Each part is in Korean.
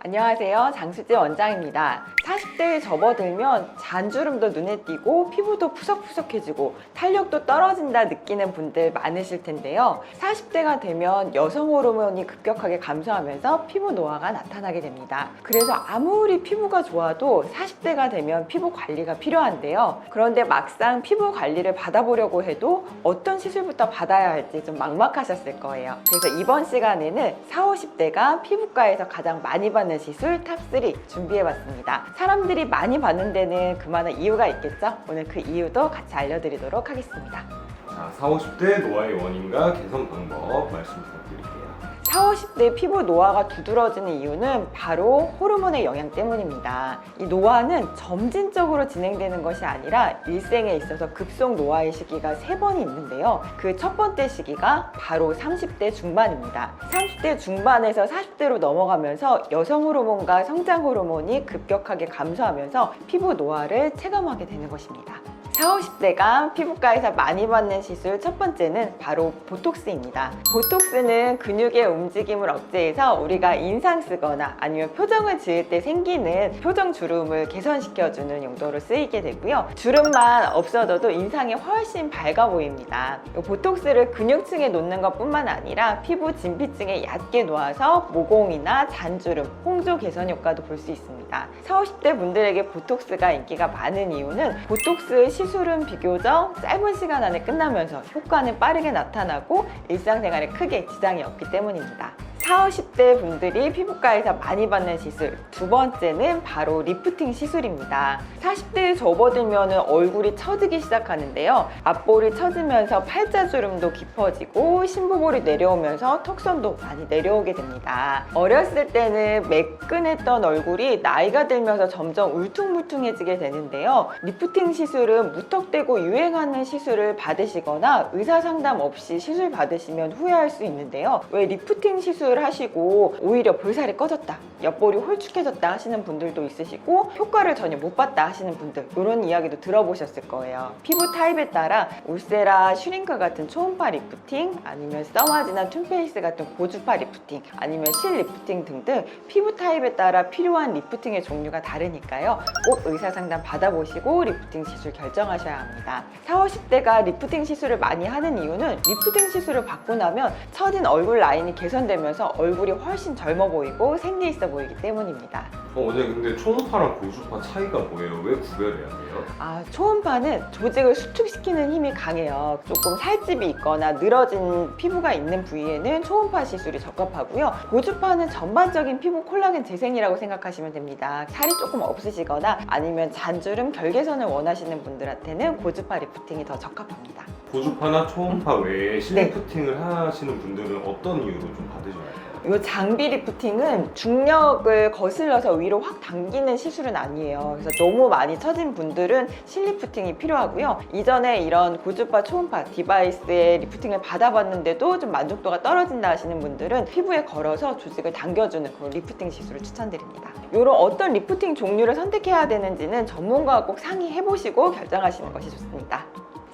안녕하세요. 장수지 원장입니다. 40대에 접어들면 잔주름도 눈에 띄고 피부도 푸석푸석해지고 탄력도 떨어진다 느끼는 분들 많으실 텐데요. 40대가 되면 여성 호르몬이 급격하게 감소하면서 피부 노화가 나타나게 됩니다. 그래서 아무리 피부가 좋아도 40대가 되면 피부 관리가 필요한데요. 그런데 막상 피부 관리를 받아보려고 해도 어떤 시술부터 받아야 할지 좀 막막하셨을 거예요. 그래서 이번 시간에는 40, 50대가 피부과에서 가장 많이 받는 시술 탑3 준비해봤습니다. 사람들이 많이 받는 데는 그만한 이유가 있겠죠? 오늘 그 이유도 같이 알려드리도록 하겠습니다. 자, 40, 50대 노화의 원인과 개선 방법 말씀 부탁드릴게요. 40, 50대 피부 노화가 두드러지는 이유는 바로 호르몬의 영향 때문입니다. 이 노화는 점진적으로 진행되는 것이 아니라 일생에 있어서 급속 노화의 시기가 3번이 있는데요. 그 첫 번째 시기가 바로 30대 중반입니다. 30대 중반에서 40대로 넘어가면서 여성 호르몬과 성장 호르몬이 급격하게 감소하면서 피부 노화를 체감하게 되는 것입니다. 40, 50대가 피부과에서 많이 받는 시술 첫 번째는 바로 보톡스입니다. 보톡스는 근육의 움직임을 억제해서 우리가 인상 쓰거나 아니면 표정을 지을 때 생기는 표정 주름을 개선시켜주는 용도로 쓰이게 되고요. 주름만 없어져도 인상이 훨씬 밝아 보입니다. 보톡스를 근육층에 놓는 것뿐만 아니라 피부 진피층에 얕게 놓아서 모공이나 잔주름, 홍조 개선 효과도 볼 수 있습니다. 40, 50대 분들에게 보톡스가 인기가 많은 이유는 보톡스 시술은 비교적 짧은 시간 안에 끝나면서 효과는 빠르게 나타나고 일상생활에 크게 지장이 없기 때문입니다. 40, 50대 분들이 피부과에서 많이 받는 시술 두 번째는 바로 리프팅 시술입니다. 40대에 접어들면 얼굴이 처지기 시작하는데요. 앞볼이 처지면서 팔자주름도 깊어지고 심부볼이 내려오면서 턱선도 많이 내려오게 됩니다. 어렸을 때는 매끈했던 얼굴이 나이가 들면서 점점 울퉁불퉁해지게 되는데요. 리프팅 시술은 무턱대고 유행하는 시술을 받으시거나 의사상담 없이 시술 받으시면 후회할 수 있는데요. 왜 리프팅 시술 하시고 오히려 볼살이 꺼졌다, 옆볼이 홀쭉해졌다 하시는 분들도 있으시고 효과를 전혀 못 봤다 하시는 분들, 이런 이야기도 들어보셨을 거예요. 피부 타입에 따라 울세라, 슈링크 같은 초음파 리프팅, 아니면 써마지나 툰페이스 같은 고주파 리프팅, 아니면 실 리프팅 등등 피부 타입에 따라 필요한 리프팅의 종류가 다르니까요. 꼭 의사 상담 받아보시고 리프팅 시술 결정하셔야 합니다. 40, 50대가 리프팅 시술을 많이 하는 이유는 리프팅 시술을 받고 나면 처진 얼굴 라인이 개선되면서 얼굴이 훨씬 젊어 보이고 생기 있어 보이기 때문입니다. 원장님, 근데 초음파랑 고주파 차이가 뭐예요? 왜 구별해야 돼요? 초음파는 조직을 수축시키는 힘이 강해요. 조금 살집이 있거나 늘어진 피부가 있는 부위에는 초음파 시술이 적합하고요. 고주파는 전반적인 피부 콜라겐 재생이라고 생각하시면 됩니다. 살이 조금 없으시거나 아니면 잔주름, 결 개선을 원하시는 분들한테는 고주파 리프팅이 더 적합합니다. 고주파나 초음파 외에 실리프팅을 하시는 분들은 어떤 이유로 좀 받으셔야 돼요? 이 장비 리프팅은 중력을 거슬러서 위로 확 당기는 시술은 아니에요. 그래서 너무 많이 처진 분들은 실리프팅이 필요하고요. 이전에 이런 고주파, 초음파 디바이스의 리프팅을 받아봤는데도 좀 만족도가 떨어진다 하시는 분들은 피부에 걸어서 조직을 당겨주는 그런 리프팅 시술을 추천드립니다. 이런 어떤 리프팅 종류를 선택해야 되는지는 전문가와 꼭 상의해보시고 결정하시는 것이 좋습니다.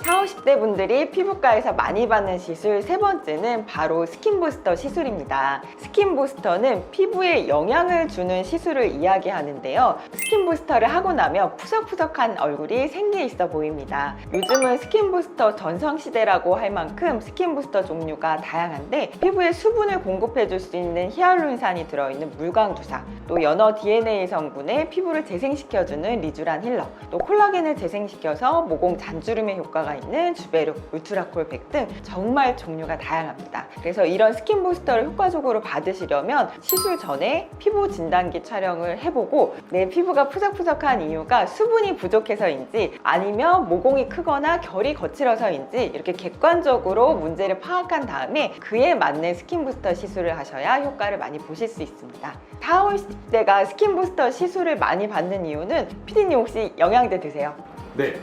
40, 50대 분들이 피부과에서 많이 받는 시술 세 번째는 바로 스킨 부스터 시술입니다. 스킨 부스터는 피부에 영향을 주는 시술을 이야기하는데요. 스킨 부스터를 하고 나면 푸석푸석한 얼굴이 생기 있어 보입니다. 요즘은 스킨 부스터 전성시대라고 할 만큼 스킨 부스터 종류가 다양한데 피부에 수분을 공급해 줄 수 있는 히알루론산이 들어있는 물광주사, 또 연어 DNA 성분의 피부를 재생시켜주는 리쥬란 힐러, 또 콜라겐을 재생시켜서 모공 잔주름의 효과가 있는 주베룩, 울트라콜100 등 정말 종류가 다양합니다. 그래서 이런 스킨 부스터를 효과적으로 받으시려면 시술 전에 피부 진단기 촬영을 해보고 내 피부가 푸석푸석한 이유가 수분이 부족해서인지 아니면 모공이 크거나 결이 거칠어서인지 이렇게 객관적으로 문제를 파악한 다음에 그에 맞는 스킨 부스터 시술을 하셔야 효과를 많이 보실 수 있습니다. 40, 50대가 스킨 부스터 시술을 많이 받는 이유는 피디님 혹시 영양제 드세요? 네,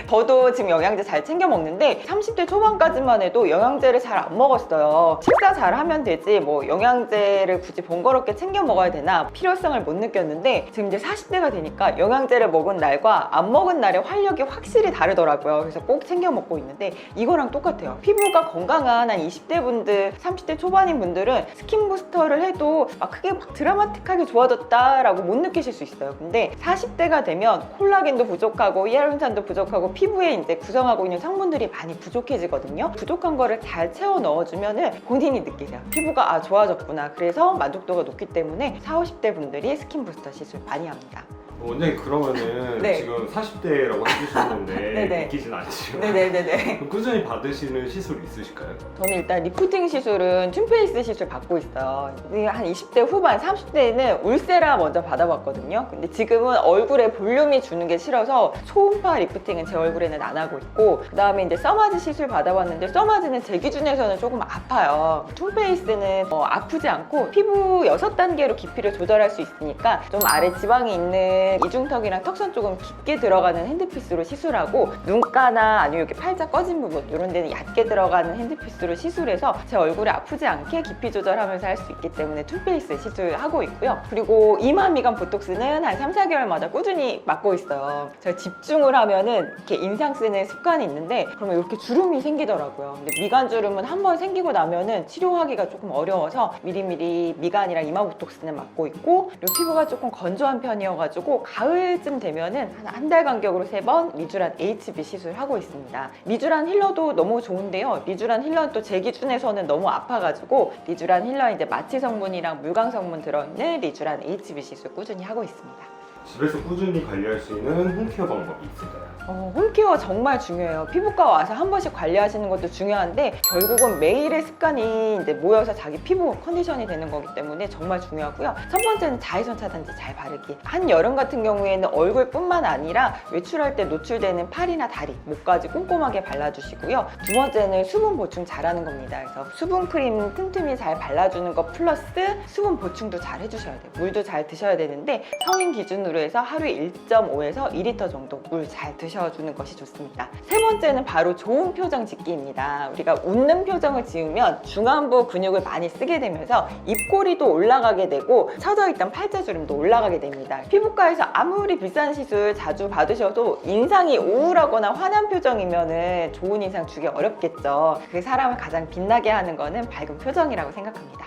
저도 지금 영양제 잘 챙겨 먹는데 30대 초반까지만 해도 영양제를 잘 안 먹었어요. 식사 잘 하면 되지 뭐 영양제를 굳이 번거롭게 챙겨 먹어야 되나 필요성을 못 느꼈는데 지금 이제 40대가 되니까 영양제를 먹은 날과 안 먹은 날의 활력이 확실히 다르더라고요. 그래서 꼭 챙겨 먹고 있는데 이거랑 똑같아요. 피부가 건강한 한 20대 분들, 30대 초반인 분들은 스킨 부스터를 해도 크게 막 드라마틱하게 좋아졌다라고 못 느끼실 수 있어요. 근데 40대가 되면 콜라겐도 부족하고 히알루론산도 부족하고 피부에 이제 구성하고 있는 성분들이 많이 부족해지거든요. 부족한 거를 잘 채워 넣어주면은 본인이 느끼세요. 피부가 좋아졌구나. 그래서 만족도가 높기 때문에 40, 50대 분들이 스킨 부스터 시술 많이 합니다. 원장님 그러면은 네. 지금 40대라고 해주셨는데 네네. 느끼진 않으시죠? 네네네네. 그럼 꾸준히 받으시는 시술 있으실까요? 저는 일단 리프팅 시술은 튠페이스 시술 받고 있어요. 한 20대 후반, 30대에는 울세라 먼저 받아봤거든요. 근데 지금은 얼굴에 볼륨이 주는 게 싫어서 초음파 리프팅은 제 얼굴에는 안 하고 있고, 그 다음에 이제 써마즈 시술 받아봤는데 써마즈는 제 기준에서는 조금 아파요. 튠페이스는 아프지 않고 피부 6단계로 깊이를 조절할 수 있으니까 좀 아래 지방이 있는 이중턱이랑 턱선 조금 깊게 들어가는 핸드피스로 시술하고, 눈가나 아니면 이렇게 팔자 꺼진 부분 이런 데는 얕게 들어가는 핸드피스로 시술해서 제 얼굴에 아프지 않게 깊이 조절하면서 할 수 있기 때문에 툴페이스 시술하고 있고요. 그리고 이마 미간 보톡스는 한 3, 4개월마다 꾸준히 맞고 있어요. 제가 집중을 하면은 이렇게 인상 쓰는 습관이 있는데 그러면 이렇게 주름이 생기더라고요. 근데 미간 주름은 한번 생기고 나면은 치료하기가 조금 어려워서 미리미리 미간이랑 이마 보톡스는 맞고 있고, 그리고 피부가 조금 건조한 편이어가지고 가을쯤 되면은 한 달 간격으로 3번 리쥬란 HB 시술하고 있습니다. 리쥬란 힐러도 너무 좋은데요. 리쥬란 힐러는 또 제 기준에서는 너무 아파가지고 리쥬란 힐러 이제 마취 성분이랑 물광 성분 들어있는 리쥬란 HB 시술 꾸준히 하고 있습니다. 집에서 꾸준히 관리할 수 있는 홈케어 방법이 있을까요? 홈케어 정말 중요해요. 피부과 와서 한 번씩 관리하시는 것도 중요한데 결국은 매일의 습관이 이제 모여서 자기 피부 컨디션이 되는 거기 때문에 정말 중요하고요. 첫 번째는 자외선 차단제 잘 바르기. 한여름 같은 경우에는 얼굴뿐만 아니라 외출할 때 노출되는 팔이나 다리, 목까지 꼼꼼하게 발라주시고요. 두 번째는 수분 보충 잘하는 겁니다. 그래서 수분 크림 틈틈이 잘 발라주는 거 플러스 수분 보충도 잘 해주셔야 돼요. 물도 잘 드셔야 되는데 성인 기준으로 해서 하루에 1.5에서 2리터 정도 물 잘 드셔주는 것이 좋습니다. 세 번째는 바로 좋은 표정 짓기입니다. 우리가 웃는 표정을 지으면 중안부 근육을 많이 쓰게 되면서 입꼬리도 올라가게 되고 처져있던 팔자주름도 올라가게 됩니다. 피부과에서 아무리 비싼 시술 자주 받으셔도 인상이 우울하거나 화난 표정이면 좋은 인상 주기 어렵겠죠. 그 사람을 가장 빛나게 하는 거는 밝은 표정이라고 생각합니다.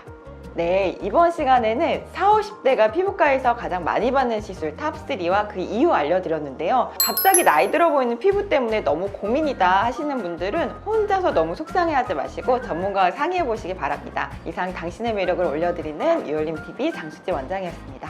네, 이번 시간에는 40, 50대가 피부과에서 가장 많이 받는 시술 탑3와 그 이유 알려드렸는데요. 갑자기 나이 들어 보이는 피부 때문에 너무 고민이다 하시는 분들은 혼자서 너무 속상해하지 마시고 전문가와 상의해 보시기 바랍니다. 이상 당신의 매력을 올려드리는 유올림TV 장수지 원장이었습니다.